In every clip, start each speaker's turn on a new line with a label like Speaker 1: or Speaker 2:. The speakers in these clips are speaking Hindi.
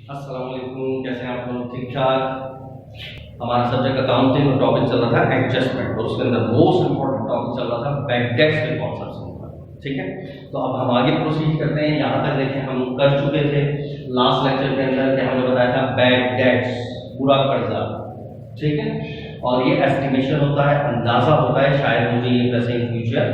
Speaker 1: अस्सलाम वालेकुम, कैसे हैं आप लोग? ठीक ठाक। हमारा सब्जेक्ट अकाउंटिंग और टॉपिक चल रहा था एडजस्टमेंट, और उसके अंदर मोस्ट इंपॉर्टेंट टॉपिक चल रहा था बैड डेट्स के कॉन्सेप्ट का। ठीक है, तो अब हम आगे प्रोसीड करते हैं। यहाँ तक देखें हम कर चुके थे लास्ट लेक्चर के अंदर कि हमने बताया था बैड डेट्स, बुरा कर्जा। ठीक है, और ये एस्टिमेशन होता है, अंदाजा होता है, शायद मुझे ये पैसे इन फ्यूचर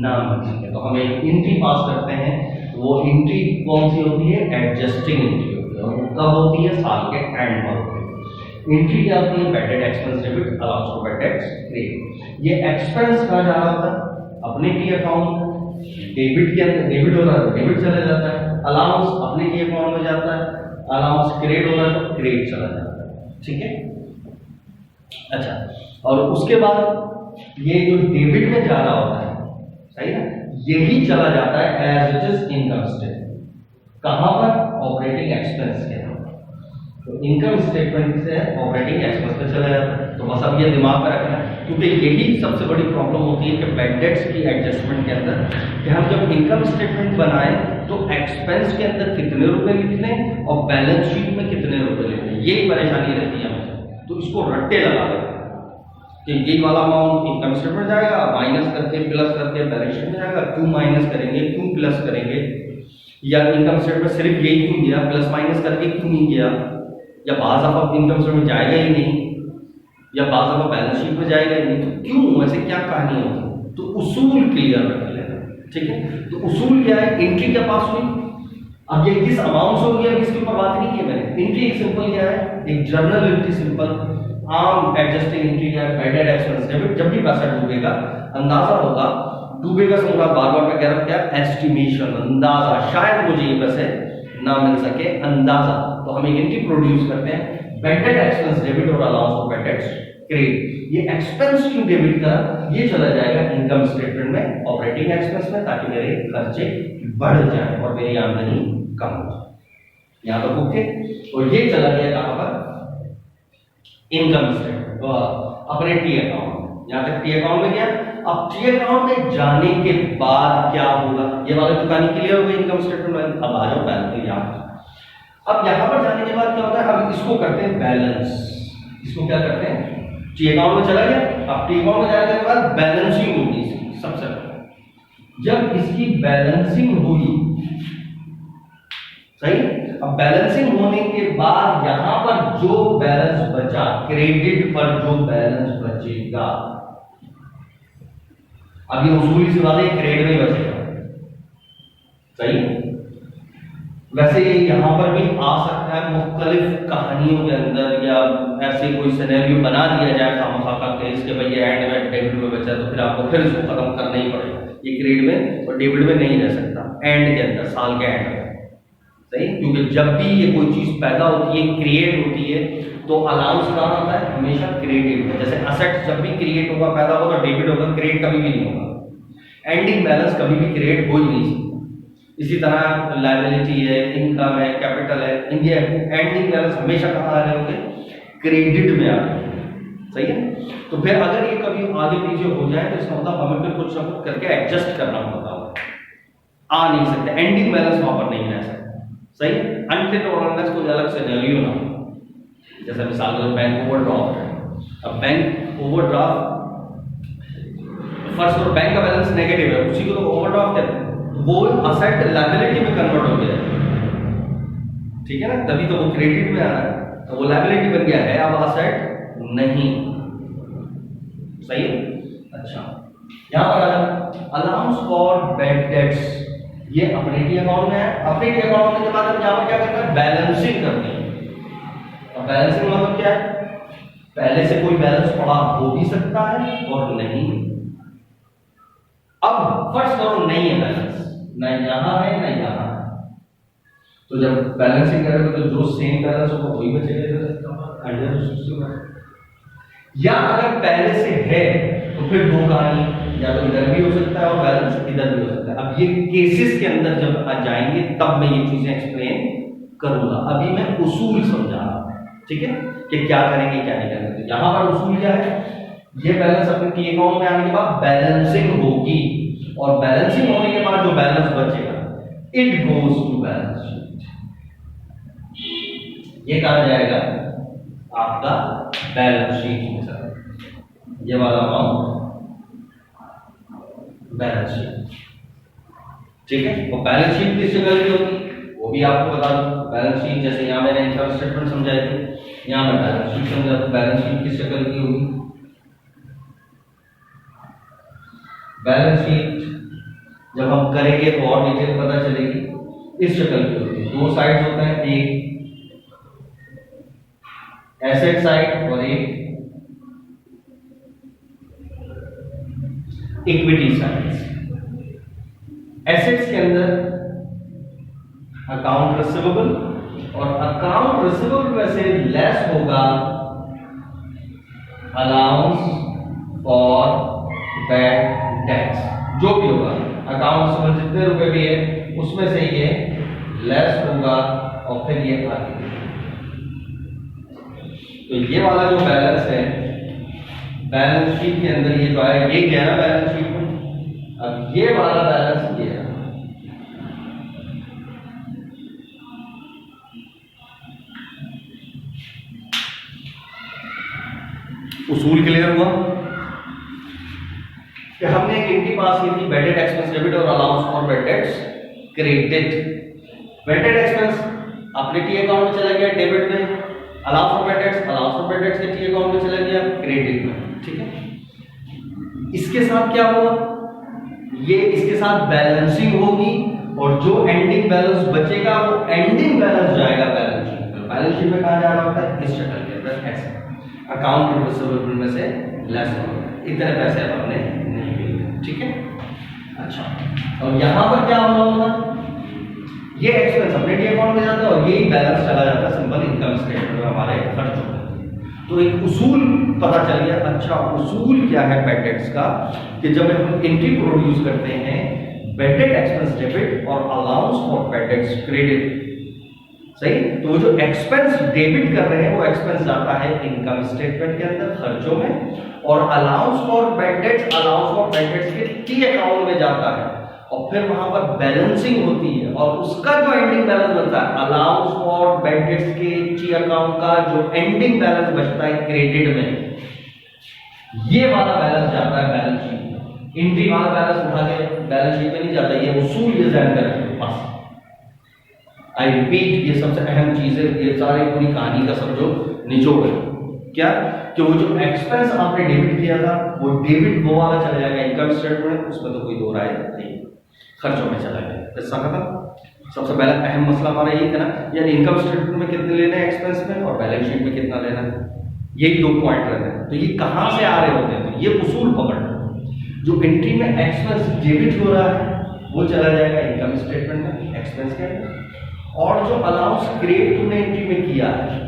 Speaker 1: ना मिल सके। तो हम एक एंट्री पास करते हैं, वो एंट्री कौन सी होती है? एडजस्टिंग एंट्री होती है। और वो कब होती है? साल के एंड में होती है। एंट्री क्या होती है? Bad debt expense debit allowance for bad debts credit. ये एक्सपेंस कहाँ जा रहा होता है? अपने की अकाउंट में। डेबिट के अंदर डेबिट हो रहा है तो डेबिट चला जाता है, अलाउंस अपने की अकाउंट में जाता है, अलाउंस क्रेडिट हो रहा है तो क्रेडिट चला जाता है। ठीक है, अच्छा, और उसके बाद ये जो डेबिट में जा रहा होता है, सही है, यही चला जाता है as it is income statement. कहां पर? ऑपरेटिंग एक्सपेंस के अंदर। तो इनकम स्टेटमेंट से ऑपरेटिंग एक्सपेंस पे चला जाता है। तो बस अब ये दिमाग में रखना है, क्योंकि यही सबसे बड़ी प्रॉब्लम होती है कि बैड डेट्स की एडजस्टमेंट के अंदर, कि हम जब इनकम स्टेटमेंट बनाएं तो एक्सपेंस के अंदर कितने रुपए लिखने और बैलेंस शीट में कितने रुपए लिखने, यही परेशानी रहती है हमसे। तो इसको रट्टे लगा देते हैं कि ये वाला अमाउंट इनकम स्टेटमेंट जाएगा, माइनस करके प्लस करके बैलेंस शीट में जाएगा, क्यों माइनस करेंगे, क्यों प्लस करेंगे, या इनकम स्टेटमेंट सिर्फ यही क्यों गया, प्लस माइनस करके क्यों नहीं गया, या बाज़ दफ़ा इनकम स्टेटमेंट जाएगा ही नहीं, या बाज़ दफ़ा बैलेंस शीट में जाएगा ही नहीं, तो क्यों, ऐसे क्या कहानी होती? तो उसूल क्लियर रख लेना। ठीक है, तो उसूल क्या है? एंट्री क्या पास हुई, अब ये किस अमाउंट से हो गया इसके ऊपर बात नहीं की मैंने। एंट्री एक सिंपल क्या है? एक जर्नल एंट्री, सिंपल आम एडजस्टिंग एंट्री है। बैड डेट एक्सपेंस डेबिट, जब भी पैसा डूबेगा अंदाजा होगा, डूबेगा से मुराद बार बार मैं कह रहा हूं क्या? एस्टिमेशन, अंदाजा, शायद मुझे ये पैसे ना मिल सके, अंदाजा। तो हम एक एंट्री प्रोड्यूस करते हैं, बैड डेट एक्सपेंस डेबिट और allowance for bad debts credit. ये एक्सपेंस क्यों डेबिट का? ये चला जाएगा इनकम स्टेटमेंट में, ऑपरेटिंग एक्सपेंस में, ताकि मेरे खर्चे बढ़ जाए और मेरी आमदनी कम हो जाए। यहां तक ओके। और ये चला गया कहां पर? इनकम स्टेटमेंट, तो अपने टी अकाउंट में। यहां तक टी अकाउंट में गया। अब टी अकाउंट में जाने के बाद क्या होगा? ये वाली दुकानी क्लियर हो गई इनकम स्टेटमेंट में। अब आ जाओ बैलेंस यहां। अब यहां पर जाने के बाद क्या होता है? अब इसको करते हैं बैलेंस। इसको क्या करते हैं? टी अकाउंट में चला गया। अब टी अकाउंट में जाने के बाद बैलेंसिंग होगी इसकी सबसे पहले। जब इसकी बैलेंसिंग हुई, सही, अब बैलेंसिंग होने के बाद यहां पर जो बैलेंस बचा, क्रेडिट पर जो बैलेंस बचेगा, अब ये उसूली सी बात है, क्रेडिट में बचेगा। सही, वैसे ये यहां पर भी आ सकता है मुख्तलिफ कहानियों के अंदर, या ऐसे कोई सिनेरियो बना दिया जाए खामखा का केस के भाई एंड में डेबिट में बचा, तो फिर आपको फिर इसको खत्म करना ही पड़ेगा। ये क्रेडिट में और डेबिट में नहीं रह सकता एंड के अंदर, साल के एंड में। सही, क्योंकि जब भी ये कोई चीज पैदा होती है, क्रिएट होती है, तो अलाउंस कहाँ होता है? हमेशा क्रेडिट में। जैसे असेट जब भी क्रिएट होगा, पैदा होगा, तो डेबिट होगा, क्रेडिट कभी भी नहीं होगा। एंडिंग बैलेंस कभी भी क्रिएट हो ही नहीं सकता। इसी तरह लायबिलिटी है, इनकम है, कैपिटल है, ये एंडिंग बैलेंस हमेशा कहाँ आ रहे होंगे? क्रेडिट में आ रहे होंगे। सही है, तो फिर अगर ये कभी आगे पीछे हो जाए तो इसका मतलब हमें फिर कुछ ना कुछ करके एडजस्ट करना पड़ता है, आ नहीं सकते, एंडिंग बैलेंस वहां पर नहीं रह सकता। सही, अनटिल और अनलेस कोई अलग सिनेरियो ना हो। जैसे मिसाल के बैंक ओवरड्राफ्ट है। अब बैंक ओवरड्राफ्ट, फर्स्ट और बैंक का बैलेंस नेगेटिव है, उसी को तो ओवरड्राफ्ट कहते हैं। वो असेट लायबिलिटी में कन्वर्ट हो गया है, ठीक है ना, तभी तो वो क्रेडिट में आ रहा है, तो वो लायबिलिटी बन गया है, अब असेट नहीं। सही है, अच्छा, यहां पर अलाउंस फॉर बैड डेट्स, ये अपने टी अकाउंट में है। अपने टी अकाउंट में के बाद हम यहां पर क्या करते हैं? बैलेंसिंग करते हैं। अब बैलेंसिंग मतलब क्या है? पहले से कोई बैलेंस पड़ा हो भी सकता है और नहीं। अब फर्स्ट करो नहीं है बैलेंस, ना यहां है ना यहां है, तो जब बैलेंसिंग करेंगे तो जो सेम बैलेंस होगा वही बचेगा। या अगर पहले से है तो फिर दो कहानी, या तो इधर भी हो सकता है और बैलेंस इधर भी हो सकता है। अब ये केसेस के अंदर जब आ जाएंगे तब मैं ये चीजें एक्सप्लेन करूंगा। अभी मैं उसूल समझा रहा हूं, ठीक है, कि क्या करेंगे क्या नहीं करेंगे। तो यहां पर उसूल क्या है? ये बैलेंस अपने टी अकाउंट में आने के बाद बैलेंसिंग होगी, और बैलेंसिंग होने के बाद जो बैलेंस बचेगा it goes to balance sheet. ये कहा जाएगा आपका बैलेंस शीट में सर, ये वाला अमाउंट बैलेंस शीट, ठीक है। तो बैलेंस शीट किस जगह की होगी वो भी आपको बता दूं। बैलेंस शीट जैसे यहाँ मैंने इनकम स्टेटमेंट समझाई थी, यहाँ मैं बैलेंस शीट समझा। तो बैलेंस शीट किस शक्ल की होगी? बैलेंस शीट जब हम करेंगे तो और डिटेल पता चलेगी, इस शक्ल की होगी। दो साइड होते हैं, एक एसेट साइड और एक इक्विटी साइड। एसेट्स के अंदर अकाउंट रिसीवेबल, और अकाउंट रिसीवेबल में से लेस होगा अलाउंस फॉर बैड टैक्स, जो भी होगा अकाउंट रिसीवेबल जितने रुपए भी है उसमें से ये लेस होगा, और फिर ये आगे। तो ये वाला जो बैलेंस है बैलेंस शीट के अंदर, ये जो है ये क्या है बैलेंस शीट में, अब ये वाला बैलेंस ये है। उसूल क्लियर हुआ कि हमने एक एंट्री पास की थी, बैडेड एक्सपेंस डेबिट और allowance for bad debts credit. बैडेड expense अपने टी अकाउंट में चला गया डेबिट में, अलाउंस फॉर बैडेड के टी अकाउंट में चला गया क्रेडिट में, ठीक है। इसके साथ क्या हुआ, ये इसके साथ बैलेंसिंग होगी, और जो एंडिंग बैलेंस बचेगा वो एंडिंग बैलेंस जाएगा बैलेंस शीट में। बैलेंस शीट में कहा जा रहा होता है इस शक्ल के अंदर, ऐसे अकाउंट रिसीवेबल में से लेस होगा। इतने पैसे अब हमने नहीं लिए, ठीक है। अच्छा, और यहां पर क्या होगा, ये एक्सपेंस अपने टी अकाउंट में जाता है और यही बैलेंस चला जाता है सिंपल इनकम स्टेटमेंट में हमारे खर्च होते हैं। तो एक उसूल पता चल गया। अच्छा, उसूल क्या है बैड डेट्स का, कि जब हम एंट्री प्रोड्यूस करते हैं बैडेड एक्सपेंस डेबिट और अलाउंस फॉर बैडेड क्रेडिट, सही। तो वो जो एक्सपेंस डेबिट कर रहे हैं वो एक्सपेंस जाता है इनकम स्टेटमेंट के अंदर खर्चों में, और अलाउंस फॉर बैडेड के टी अकाउंट में जाता है, और फिर वहां पर बैलेंसिंग होती है, और उसका जो एंडिंग बैलेंस बनता है अलाउंस फॉर बैडेड के टी अकाउंट का जो एंडिंग बैलेंस बचता है क्रेडिट में, ये वाला बैलेंस जाता है बैलेंस शीट में। एंट्री वाला बैलेंस उठा के बैलेंस शीट में नहीं जाता। ये उसूल ये ध्यान रखिए बस। आई रिपीट, ये सबसे अहम चीज है, ये सारी पूरी कहानी का सब जो निचोड़ है क्या, कि वो जो एक्सपेंस आपने डेबिट किया था वो डेबिट वो वाला चला जाएगा इनकम स्टेटमेंट, उसमें तो कोई दो राय नहीं, खर्चों में चला गया। ऐसा खत्म। सबसे पहला अहम मसला हमारा यही था ना, यानी इनकम स्टेटमेंट में कितने लेना है एक्सपेंस में, और बैलेंस शीट में कितना लेना है, यही दो पॉइंट रहते हैं। तो ये कहां से आ रहे होते हैं, तो ये उसूल पकड़ना। जो एंट्री में एक्सपेंस डेबिट हो रहा है वो चला जाएगा इनकम स्टेटमेंट में एक्सपेंस के अंदर, और जो अलाउंस क्रेडिट तुमने एंट्री में किया है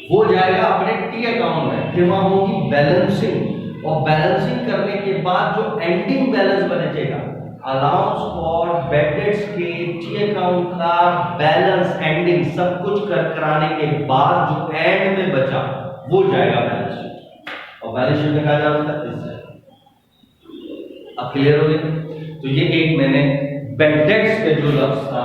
Speaker 1: वो जाएगा अपने टी अकाउंट में। फिर वहां होगी बैलेंसिंग, और बैलेंसिंग करने के बाद जो एंडिंग बैलेंस बनेगा अलाउंस फॉर बैडेड के टी अकाउंट का बैलेंस एंडिंग सब कुछ कराने के बाद जो एंड में बचा वो जाएगा बैलेंस शीट, और बैलेंस शीट में कहा जाता है इससे। अब क्लियर हो गया। तो ये एक मैंने बैडेड के जो लफ्ज था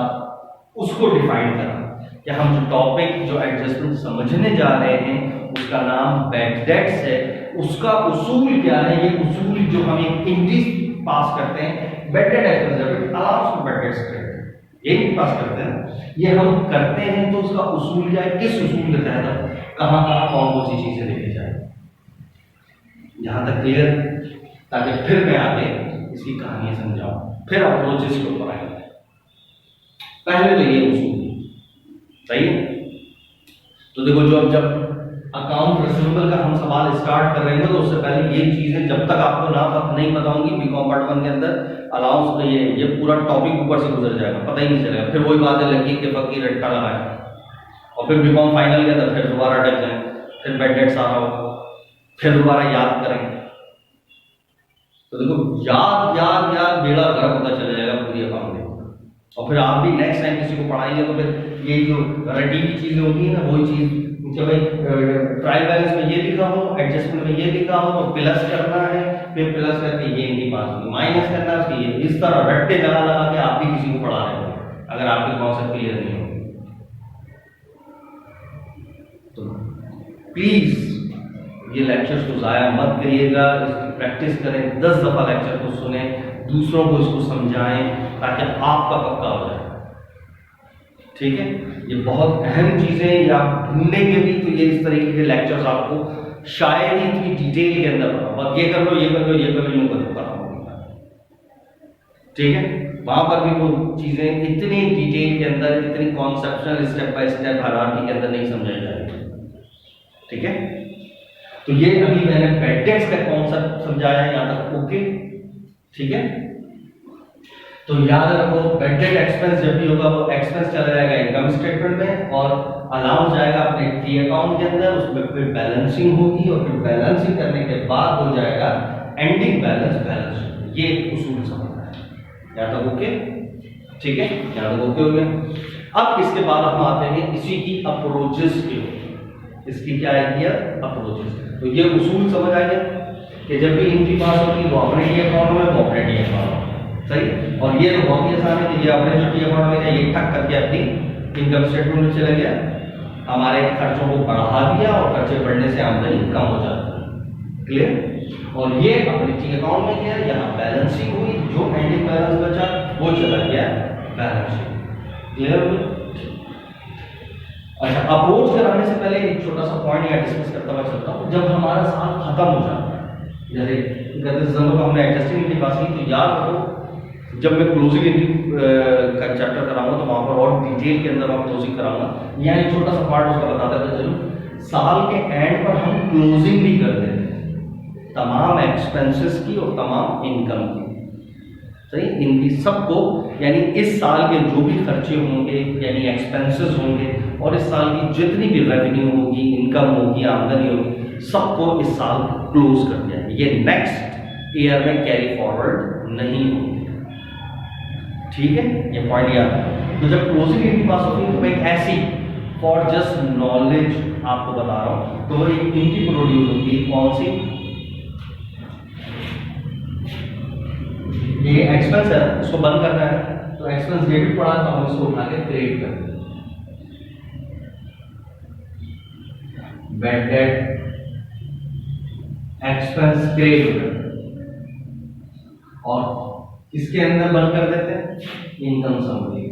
Speaker 1: उसको डिफाइन करा कि हम जो टॉपिक जो एडजस्टमेंट समझने जा रहे हैं उसका नाम बैडेड है। उसका उसूल क्या है, ये उसूल जो हम एक इंग्लिश पास करते हैं bad debts expense debit allowance for bad debts credit, ये पास करते हैं, ये हम करते हैं। तो उसका उसूल क्या है, किस उसूल के तहत कहां कहां कौन कौन सी चीजें लेके जाए, यहां तक क्लियर, ताकि फिर मैं आगे इसकी कहानी समझाऊं, फिर अप्रोचेस के ऊपर आएंगे। पहले तो ये उसूल सही है। तो देखो, जो जब अकाउंट रिसीवेबल का हम सवाल स्टार्ट कर रहे हैं तो उससे पहले ये चीजें जब तक आपको नहीं बताऊंगी बीकॉम पार्ट 1 के अंदर अलाउंस का ये पूरा टॉपिक ऊपर से गुजर जाएगा, पता ही नहीं चलेगा। फिर वही बातें लगी कि फकीर रट्टा लगाए, और फिर बीकॉम फाइनल के अंदर फिर दोबारा अटक जाए, फिर बैडेट्स आ रहा होगा, फिर दोबारा याद करेंगे। तो देखो, याद बेड़ा गर्क होता चला जाएगा पूरी अकाउंटिंग। और फिर आप भी नेक्स्ट टाइम किसी को पढ़ाएंगे तो फिर ये जो रटी की चीजें होती है ना, वही चीज कि भाई ट्रायल बैलेंस में ये लिखा हो, एडजस्टमेंट में ये लिखा हो, तो प्लस करना है, फिर प्लस करके ये नहीं पास होगी, माइनस करना है, फिर इस तरह रट्टे लगा के आप भी किसी को पढ़ा रहे हो अगर आपके कॉन्सेप्ट क्लियर नहीं हो। प्लीज ये लेक्चर्स को ज़ाया मत करिएगा, इसकी प्रैक्टिस करें, 10 दफ़ा लेक्चर को सुने, दूसरों को इसको समझाएं ताकि आपका पक्का हो जाए। ठीक है, ये बहुत अहम चीज़ें, ये आप ढूंढेंगे भी तो ये इस तरीके के लेक्चर्स आपको शायद ही इतनी डिटेल के अंदर बताओ, ये कर लो, ये कर लो, ये कर लो, यूँ कर लो, ठीक है। वहां पर भी वो चीजें इतनी डिटेल के अंदर, इतनी conceptual step by step hierarchy के अंदर नहीं समझाई जाएगी। ठीक है, तो ये अभी मैंने बेडेक्स का कॉन्सेप्ट समझाया है, यहां तक ओके। ठीक है, तो याद रखो बेडेड एक्सपेंस जब भी होगा वो एक्सपेंस चला जाएगा इनकम स्टेटमेंट में और अलाउंस जाएगा अपने टी अकाउंट के अंदर, उसमें फिर बैलेंसिंग होगी और फिर बैलेंसिंग करने के बाद हो जाएगा एंडिंग बैलेंस। ये उसूल समझना है, यहाँ तक ओके। ठीक है, यहाँ तक ओके हो गया। अब इसके बाद हम आते हैं इसी की अप्रोचेस के, इसकी क्या है अप्रोचेस। तो ये उसूल समझ आ गया कि जब भी एंट्री पास होगी वो अपने टी अकाउंट में, वो अपने टी अकाउंट में, सही। और ये तो बहुत ही आसान है कि ये अपने जो टी अकाउंट में ये ठक करके अपनी इनकम स्टेटमेंट में चला गया, हमारे खर्चों को बढ़ा दिया और खर्चे बढ़ने से आमदनी कम हो जाती है। क्लियर। और ये अपने टी अकाउंट में गया, यहाँ बैलेंसिंग हुई, जो एंडिंग बैलेंस बचा वो चला गया बैलेंस शीट। क्लियर हो गया। अच्छा, अप्रोच कराने से पहले एक छोटा सा पॉइंट यहाँ डिस्कस करता हुआ चलता हूँ। जब हमारा साल खत्म हो जाता है, जैसे गत दिसंबर को हमने एडजस्टिंग की बात की, तो याद रखो जब मैं क्लोजिंग का चैप्टर कराऊंगा तो वहां पर और डिटेल के अंदर मैं क्लोजिंग कराऊंगा। यहाँ एक छोटा सा पार्ट उसका बताता था चलो, साल के एंड पर हम क्लोजिंग भी कर देते हैं तमाम एक्सपेंसेस की और तमाम इनकम की, सही। इनकी सबको, यानी इस साल के जो भी खर्चे होंगे यानी एक्सपेंसेस होंगे और इस साल की जितनी भी रेवेन्यू होगी, इनकम होगी, आमदनी होगी, सबको इस साल क्लोज कर दिया। ये नेक्स्ट ईयर में कैरी फॉरवर्ड नहीं होगी। ठीक है, ये पॉइंट याद है। तो जब क्लोजिंग एंट्री पास होती है तो मैं एक ऐसी फॉर जस्ट नॉलेज आपको बता रहा हूं, तो वो एक एंट्री प्रोड्यूस होती है। कौन सी? ये एक्सपेंस है, इसको बंद करना है तो एक्सपेंस डेबिट पड़ा तो हम इसको उठा के क्रेडिट कर देते हैं। बैड डेट एक्सपेंस क्रेडिट और इसके अंदर बंद कर देते हैं इनकम समरी।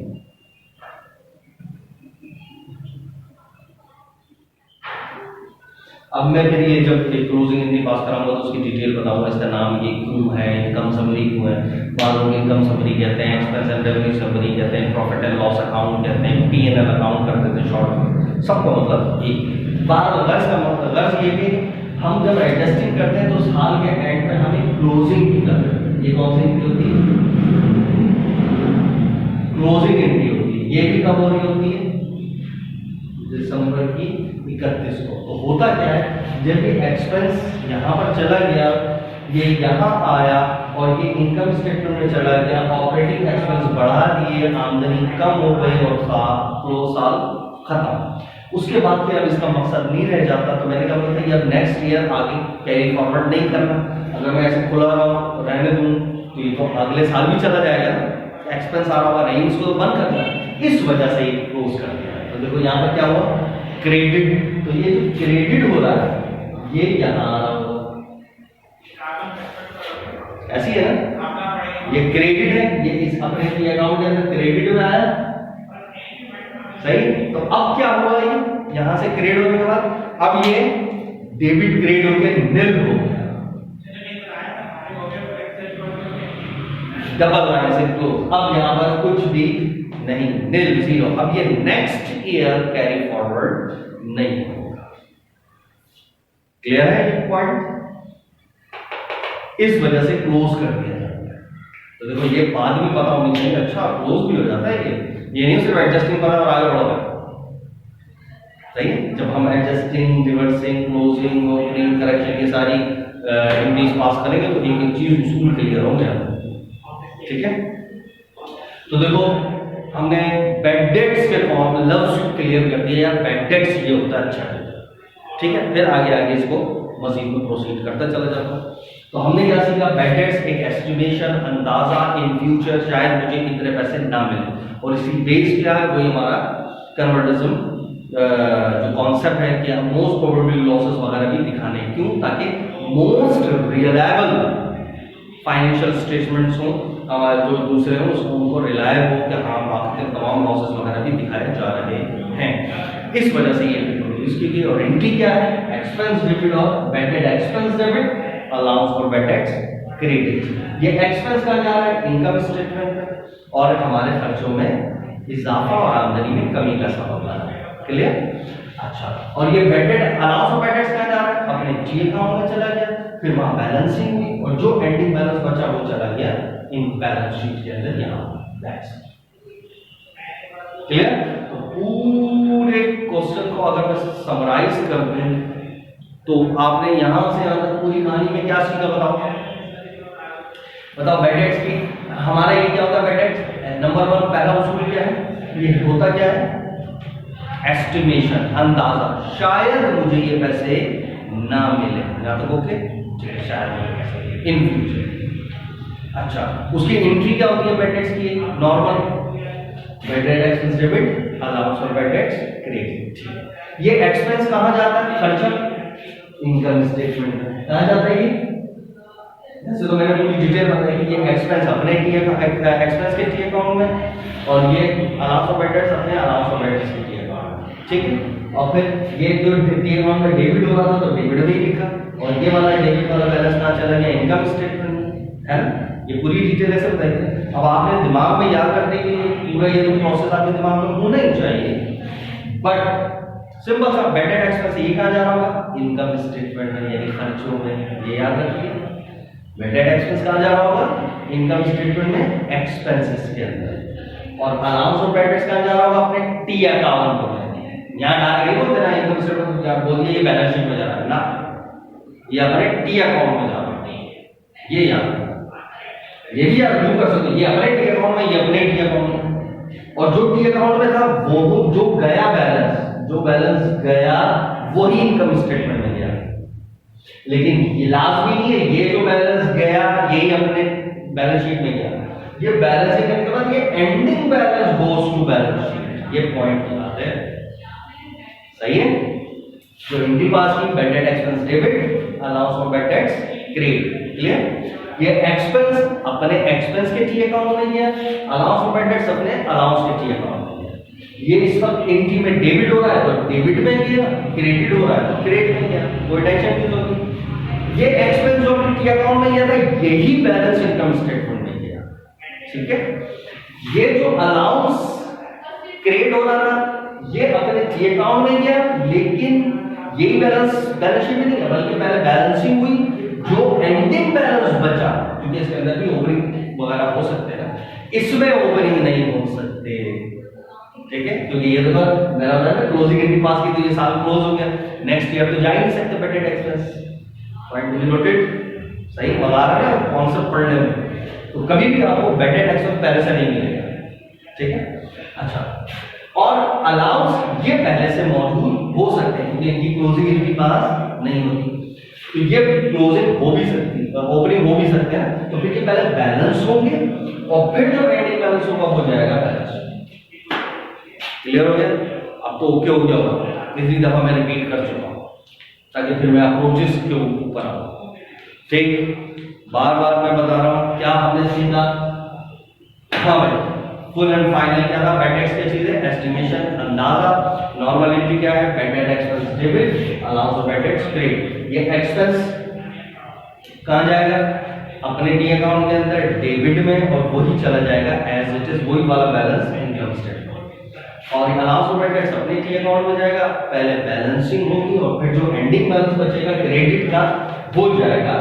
Speaker 1: अब मैं फिर ये जब क्लोजिंग एंट्री पास कराऊंगा तो उसकी डिटेल बताऊंगा, इसका नाम ये क्यों है, इनकम समरी क्यों है। बाद में इनकम समरी कहते हैं, एक्सपेंस एंड रेवेन्यू समरी कहते हैं, प्रॉफिट एंड लॉस अकाउंट कहते हैं, P&L अकाउंट कर देते हैं शॉर्ट में। सबका मतलब एक बार गर्ज का मतलब गर्ज ये कि हम जब एडजस्टिंग करते हैं तो साल के एंड में हमें क्लोजिंग भी करते हैं। ये कौन सी एंट्री होती है? क्लोजिंग एंट्री होती है। ये भी कब हो रही होती है? दिसंबर की 31 को। तो होता क्या है, जब भी एक्सपेंस यहाँ पर चला गया, ये यहाँ आया और ये इनकम स्टेटमेंट में चला गया, ऑपरेटिंग एक्सपेंस बढ़ा दिए, आमदनी कम हो गई और साल खत्म। उसके बाद फिर अब इसका मकसद नहीं रह जाता, तो मैंने कहा था कि अब नेक्स्ट ईयर आगे कैरी फॉरवर्ड नहीं करना। अगर मैं ऐसे खुला रहा रहने दूं तो ये तो अगले साल भी चला जाएगा ना, एक्सपेंस आ रहा होगा, नहीं इसको तो बंद करना है। इस वजह से ये क्लोज कर दिया है। तो देखो यहाँ पर क्या हुआ, क्रेडिट। तो ये जो क्रेडिट हो रहा है ये यहाँ आ रहा होगा, ऐसी है ना, ये क्रेडिट है, ये इस अपने अकाउंट के अंदर क्रेडिट में आया, सही। तो अब क्या हुआ, ये यहां से क्रेडिट होने के बाद अब ये डेबिट क्रेडिट होकर निल हो गया, डबल लाइन से क्लोज। अब यहां पर कुछ भी नहीं, निल, जीरो। अब ये नेक्स्ट ईयर कैरी फॉरवर्ड नहीं होगा। क्लियर है ये पॉइंट? इस वजह से क्लोज कर दिया जाता है। तो देखो ये बाद में पता होनी चाहिए, अच्छा क्लोज भी हो जाता है ये नहीं सिर्फ एडजस्टिंग करा और आगे बढ़ा, सही है। जब हम adjusting, reversing, closing, opening, correction ये सारी एंट्रीज पास करेंगे तो एक एक चीज उसूल क्लियर हो गया। ठीक है, तो देखो हमने बैड डेट्स के फॉर्म लफ्ज क्लियर कर दिया, यार बैड डेट्स ये होता है। अच्छा, ठीक है, फिर आगे इसको मजीद में प्रोसीड करता चला जाता। तो हमने क्या सीखा, बैड डेट्स एक एस्टिमेशन, अंदाजा इन फ्यूचर, शायद मुझे इतने पैसे ना मिले, और इसी बेस क्या है, वही हमारा कन्वर्टिज्म जो कॉन्सेप्ट है कि मोस्ट प्रोबेबल लॉसेस वगैरह भी दिखाने, क्यों? ताकि मोस्ट रिलायबल फाइनेंशियल स्टेटमेंट्स हो जो दूसरे हो उसको उनको रिलायबल हो कि हाँ बाकी के तमाम लॉसेस वगैरह भी दिखाए जा रहे हैं। इस वजह से ये इसकी की और एंट्री क्या है? एक्सपेंस डेबिट और bad debt expense debit, allowance for bad debts credit. ये एक्सपेंस कहाँ जा रहा है? इनकम स्टेटमेंट में, और हमारे खर्चों में इजाफा और आमदनी में कमी का सबब बना है। क्लियर? अच्छा, और ये bad debt allowance for bad dates कहाँ जा रहा है? अपने टी अकाउंट में चला गया, फिर वहां बैलेंसिंग हुई और जो एंडिंग बैलेंस बचा वो चला गया इन बैलेंस शीट के अंदर यहाँ। That's clear? तो पूरे क्वेश्चन को अगर मैं समराइज कर दूं तो आपने यहां से यहां तक पूरी कहानी में क्या सीखा? बताओ बैड डेट्स की हमारा ये क्या होता है? बैड डेट्स नंबर 1 पहला उसूल क्या है? ये होता क्या है? एस्टिमेशन, अंदाजा, शायद मुझे ये पैसे ना मिले, या तो ओके शायद इन फ्यूचर। अच्छा, उसकी एंट्री क्या होती है बैड डेट्स की? Normal bad debt expense debit, allowance for bad debts credit. ये एक्सपेंस कहां जाता है? खर्चा इनकम स्टेटमेंट में कहां जाता है? ये जैसे तो मैंने पूरी डिटेल बताई कि ये एक्सपेंस अपने की एक्सपेंस के टी अकाउंट में और ये अलाउंस फॉर बैड डेट्स अपने अलाउंस फॉर बैड डेट्स के टी अकाउंट में, ठीक है। और फिर ये जो टी अकाउंट में डेबिट हो रहा था तो डेबिट भी लिखा, और ये वाला डेबिट वाला बैलेंस कहां चला गया? इनकम स्टेटमेंट में, है ना? ये पूरी डिटेल ऐसे बताइए। अब आपने दिमाग में याद करने के लिए पूरा ये जो प्रोसेस आपके दिमाग में होना ही चाहिए, बट सिंपल सा बैड डेट एक्सपेंस ये कहां जा रहा होगा? इनकम स्टेटमेंट में, यानी खर्चों में। ये याद रखिए, बैड डेट एक्सपेंस कहां जा रहा होगा? इनकम स्टेटमेंट में, एक्सपेंसेस के अंदर। और अलाउंस फॉर बैड डेट्स कहां जा रहा होगा? अपने टी अकाउंट में। यहां डाल के बोलते ना इनकम स्टेटमेंट क्या बोलिए, ये बैलेंस शीट में जा रहा है ना, ये अपने टी अकाउंट में जा रहा है। ये याद, ये भी आप यूं कर सकते हो, ये अपने टी अकाउंट में, ये अपने टी अकाउंट में, और जो टी अकाउंट में था वो जो गया बैलेंस, जो बैलेंस गया वही इनकम स्टेटमेंट में गया। लेकिन ये लास्ट भी नहीं है, ये जो बैलेंस गया यही अपने बैलेंस शीट में गया। ये बैलेंसिंग करने के बाद ये ending balance goes to balance sheet. ये पॉइंट की बात है, सही है। जो एंट्री पास की bad debt expense debit, allowance for bad debts credit. Clear? ये एक्सपेंस अपने एक्सपेंस के टी अकाउंट में गया, अलाउंस फॉर बैड डेट्स अपने अलाउंस के टी अकाउंट में गया। ये इस वक्त एंट्री में डेबिट हो रहा है तो डेबिट में गया, क्रेडिट हो रहा है तो क्रेडिट में गया, कोई टेंशन नहीं होगी। ये एक्सपेंस जो अपने टी अकाउंट में गया था यही बैलेंस इनकम स्टेटमेंट में गया, ठीक है। ये जो अलाउंस क्रेडिट हो रहा था ये अपने टी अकाउंट में गया, लेकिन यही बैलेंस शीट में नहीं है, बल्कि पहले बैलेंसिंग हुई, जो एंडिंग बैलेंस बचा, क्योंकि इसके अंदर भी ओपनिंग वगैरह हो सकते हैं ना, इसमें ओपनिंग नहीं हो सकते, ठीक है। क्योंकि ये तो मेरा होता है क्लोजिंग एंट्री पास की, तो ये साल क्लोज हो गया, नेक्स्ट ईयर तो जा ही नहीं सकते bad debt expense. Point to be noted, सही बता रहा है कॉन्सेप्ट पढ़ने में। तो कभी भी आपको बैड डेट एक्सपेंस पहले से नहीं मिलेगा, ठीक है। अच्छा, और अलाउंस ये पहले से मौजूद हो सकते हैं क्योंकि इनकी क्लोजिंग एंट्री पास नहीं होती, तो ये क्लोजिंग हो भी सकती है, ओपनिंग हो भी सकते हैं। तो फिर पहले बैलेंस होंगे और फिर जो एंडिंग बैलेंस होगा हो जाएगा बैलेंस। क्लियर हो गया? अब तो ओके हो गया होगा, इतनी दफा मैं रिपीट कर चुका हूं ताकि फिर मैं अप्रोचेस के ऊपर आऊं, ठीक। बार बार मैं बता रहा हूं क्या हमने सीखा। हाँ भाई, फुल एंड फाइनल क्या था? बैड डेट्स क्या चीज है? एस्टिमेशन, अंदाजा। नॉर्मल एंट्री क्या है? Bad debt expense debit, allowance for bad debts credit. ये एक्सपेंस कहां जाएगा? अपने टी अकाउंट के अंदर डेबिट में, और वही चला जाएगा एज इट इज, वही वाला बैलेंस इनकम स्टेटमेंट। और अलाउंस फॉर बैड डेट्स अपने टी अकाउंट में जाएगा, पहले बैलेंसिंग होगी और फिर जो एंडिंग बैलेंस बचेगा क्रेडिट का वो जाएगा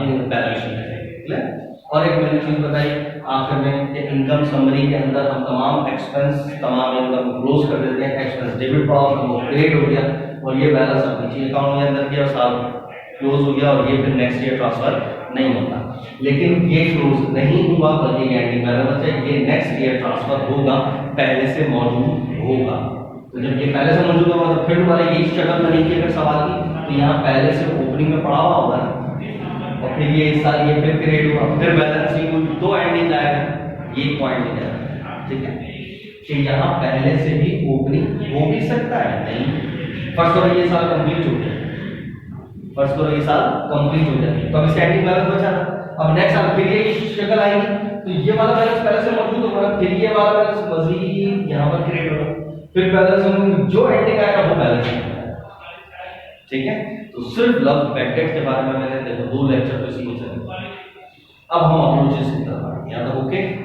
Speaker 1: इन बैलेंस शीट में। क्लियर? और एक मैंने चीज बताई आखिर में कि इनकम समरी के अंदर हम तमाम एक्सपेंस, तमाम इनकम क्लोज कर देते हैं। एक्सपेंस डेबिट पड़ा तो वो क्रेडिट हो गया और ये बैलेंस अपने टी अकाउंट में अंदर गया, साल क्लोज हो गया और ये फिर नेक्स्ट ईयर ट्रांसफर नहीं होता। लेकिन ये क्लोज नहीं हुआ बल्कि एंडिंग बैलेंस है, ये नेक्स्ट ईयर ट्रांसफर होगा, पहले से मौजूद होगा। तो जब ये पहले से मौजूद होगा तो फिर वाले यही शक्ल बनेगी अगर सवाल की, तो यहाँ पहले से ओपनिंग में पड़ा हुआ होगा ना, और फिर ये इस साल ये फिर क्रेडिट हुआ, फिर बैलेंसिंग हुई, तो एंडिंग आएगा। ये पॉइंट है, ठीक है। कि यहाँ पहले से ही ओपनिंग हो भी सकता है, नहीं फर्स्ट करो ये साल कंप्लीट हो गया, फर्स्ट करो ये साल कंप्लीट हो गया, तो अभी स्टैंडिंग बैलेंस बचा था। अब नेक्स्ट साल फिर ये शक्ल आएगी, तो ये वाला बैलेंस पहले से मौजूद होगा, फिर ये वाला बैलेंस मजीद यहाँ पर क्रिएट होगा, फिर बैलेंस जो एंडिंग आएगा वो बैलेंस होगा। ठीक है, तो सिर्फ लव बैकडेट के बारे में मैंने देखो 2 लेक्चर तो इसी को चले। अब हम अप्रोचेस की तरफ आएंगे, यहाँ तक ओके।